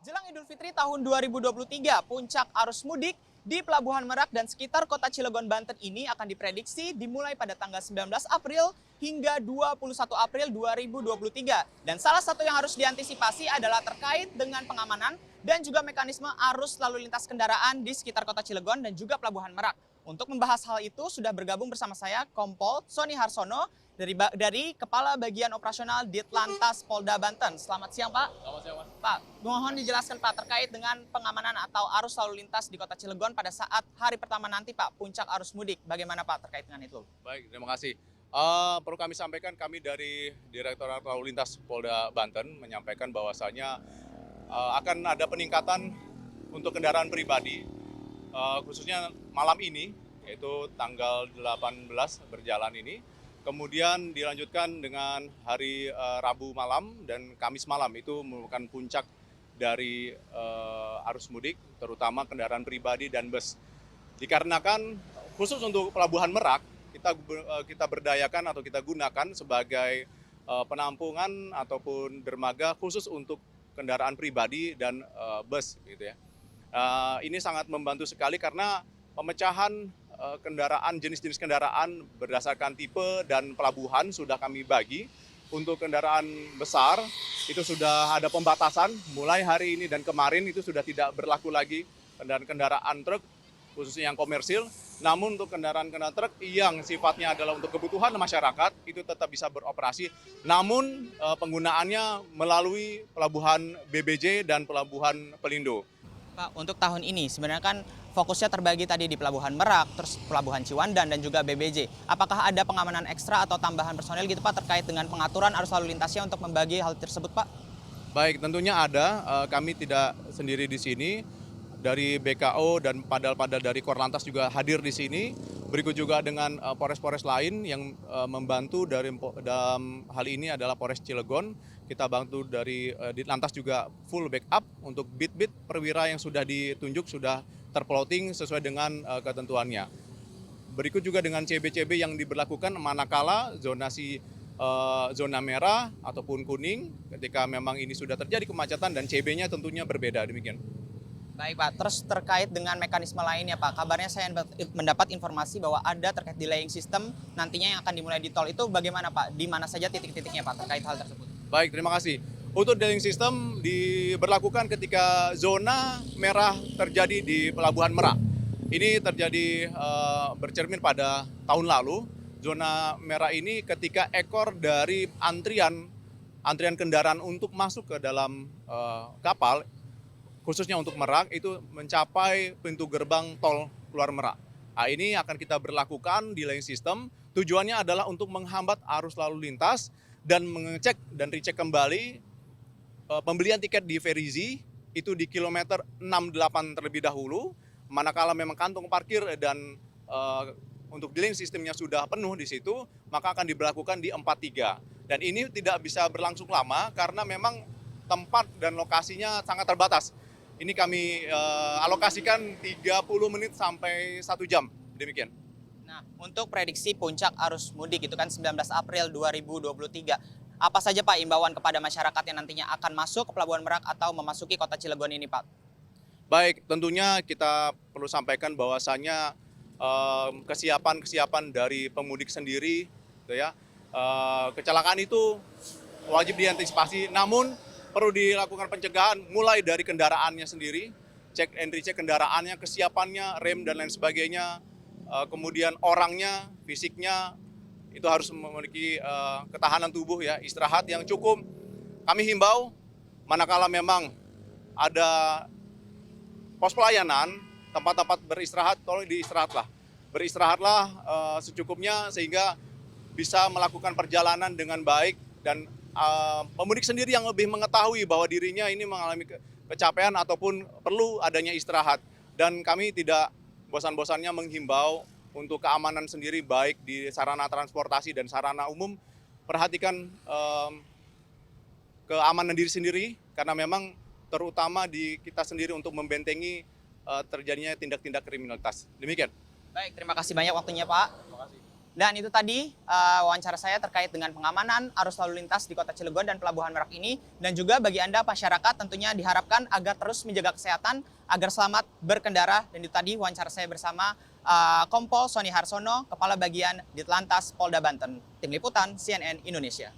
Jelang Idul Fitri tahun 2023, puncak arus mudik di Pelabuhan Merak dan sekitar kota Cilegon, Banten ini akan diprediksi dimulai pada tanggal 19 April hingga 21 April 2023. Dan salah satu yang harus diantisipasi adalah terkait dengan pengamanan dan juga mekanisme arus lalu lintas kendaraan di sekitar kota Cilegon dan juga Pelabuhan Merak. Untuk membahas hal itu sudah bergabung bersama saya Kompol Sony Harsono dari Kepala Bagian Operasional Ditlantas Polda Banten. Selamat siang, Pak. Selamat siang, Mas. Pak, mohon dijelaskan Pak terkait dengan pengamanan atau arus lalu lintas di Kota Cilegon pada saat hari pertama nanti Pak, puncak arus mudik. Bagaimana Pak terkait dengan itu? Baik, terima kasih. Perlu kami sampaikan, kami dari Direktorat Lalu Lintas Polda Banten menyampaikan bahwasanya akan ada peningkatan untuk kendaraan pribadi, khususnya malam ini, yaitu tanggal 18 berjalan ini. Kemudian dilanjutkan dengan hari Rabu malam dan Kamis malam, itu merupakan puncak dari arus mudik, terutama kendaraan pribadi dan bus. Dikarenakan khusus untuk Pelabuhan Merak, kita berdayakan atau kita gunakan sebagai penampungan ataupun dermaga khusus untuk kendaraan pribadi dan bus, gitu ya. Ini sangat membantu sekali karena pemecahan kendaraan, jenis-jenis kendaraan berdasarkan tipe dan pelabuhan sudah kami bagi. Untuk kendaraan besar itu sudah ada pembatasan mulai hari ini dan kemarin, itu sudah tidak berlaku lagi kendaraan truk khususnya yang komersil. Namun untuk kendaraan-kendaraan truk yang sifatnya adalah untuk kebutuhan masyarakat itu tetap bisa beroperasi, namun penggunaannya melalui pelabuhan BBJ dan pelabuhan Pelindo. Pak, untuk tahun ini sebenarnya kan fokusnya terbagi tadi di Pelabuhan Merak, terus Pelabuhan Ciwandan dan juga BBJ. Apakah ada pengamanan ekstra atau tambahan personel gitu Pak terkait dengan pengaturan arus lalu lintasnya untuk membagi hal tersebut Pak? Baik, tentunya ada. Kami tidak sendiri di sini. Dari BKO dan padal-padal dari Korlantas juga hadir di sini. Berikut juga dengan Polres-Polres lain yang membantu dalam hal ini adalah Polres Cilegon. Kita bantu dari Ditlantas juga full backup untuk bit-bit perwira yang sudah ditunjuk, sudah terplotting sesuai dengan ketentuannya. Berikut juga dengan CB-CB yang diberlakukan manakala zona merah ataupun kuning, ketika memang ini sudah terjadi kemacetan dan CB-nya tentunya berbeda, demikian. Baik Pak, terus terkait dengan mekanisme lainnya Pak, kabarnya saya mendapat informasi bahwa ada terkait delaying system nantinya yang akan dimulai di tol, itu bagaimana Pak? Di mana saja titik-titiknya Pak terkait hal tersebut? Baik, terima kasih. Untuk delaying system diberlakukan ketika zona merah terjadi di Pelabuhan Merak. Ini terjadi bercermin pada tahun lalu. Zona merah ini ketika ekor dari antrian kendaraan untuk masuk ke dalam kapal, khususnya untuk Merak, itu mencapai pintu gerbang tol keluar Merak. Nah, ini akan kita berlakukan delaying system. Tujuannya adalah untuk menghambat arus lalu lintas dan mengecek dan recheck kembali pembelian tiket di Ferizi itu di kilometer 68 terlebih dahulu. Manakala memang kantong parkir dan untuk delaying sistemnya sudah penuh di situ, maka akan diberlakukan di 43. Dan ini tidak bisa berlangsung lama karena memang tempat dan lokasinya sangat terbatas. Ini kami alokasikan 30 menit sampai 1 jam, demikian. Nah, untuk prediksi puncak arus mudik itu kan 19 April 2023. Apa saja Pak imbauan kepada masyarakat yang nantinya akan masuk ke Pelabuhan Merak atau memasuki kota Cilegon ini Pak? Baik, tentunya kita perlu sampaikan bahwasannya kesiapan dari pemudik sendiri, gitu ya. Kecelakaan itu wajib diantisipasi, namun perlu dilakukan pencegahan mulai dari kendaraannya sendiri, cek and recheck kendaraannya, kesiapannya, rem dan lain sebagainya, kemudian orangnya, fisiknya, itu harus memiliki ketahanan tubuh ya, istirahat yang cukup. Kami himbau, manakala memang ada pos pelayanan, tempat-tempat beristirahat, tolong diistirahatlah. Beristirahatlah secukupnya sehingga bisa melakukan perjalanan dengan baik dan pemudik sendiri yang lebih mengetahui bahwa dirinya ini mengalami kecapean ataupun perlu adanya istirahat. Dan kami tidak bosan-bosannya menghimbau untuk keamanan sendiri baik di sarana transportasi dan sarana umum. Perhatikan keamanan diri sendiri karena memang terutama di kita sendiri untuk membentengi terjadinya tindak-tindak kriminalitas. Demikian. Baik, terima kasih banyak waktunya Pak. Terima kasih. Dan itu tadi wawancara saya terkait dengan pengamanan arus lalu lintas di Kota Cilegon dan Pelabuhan Merak ini. Dan juga bagi Anda masyarakat tentunya diharapkan agar terus menjaga kesehatan, agar selamat berkendara. Dan itu tadi wawancara saya bersama Kompol Sony Harsono, Kepala Bagian Ditlantas Polda Banten. Tim Liputan CNN Indonesia.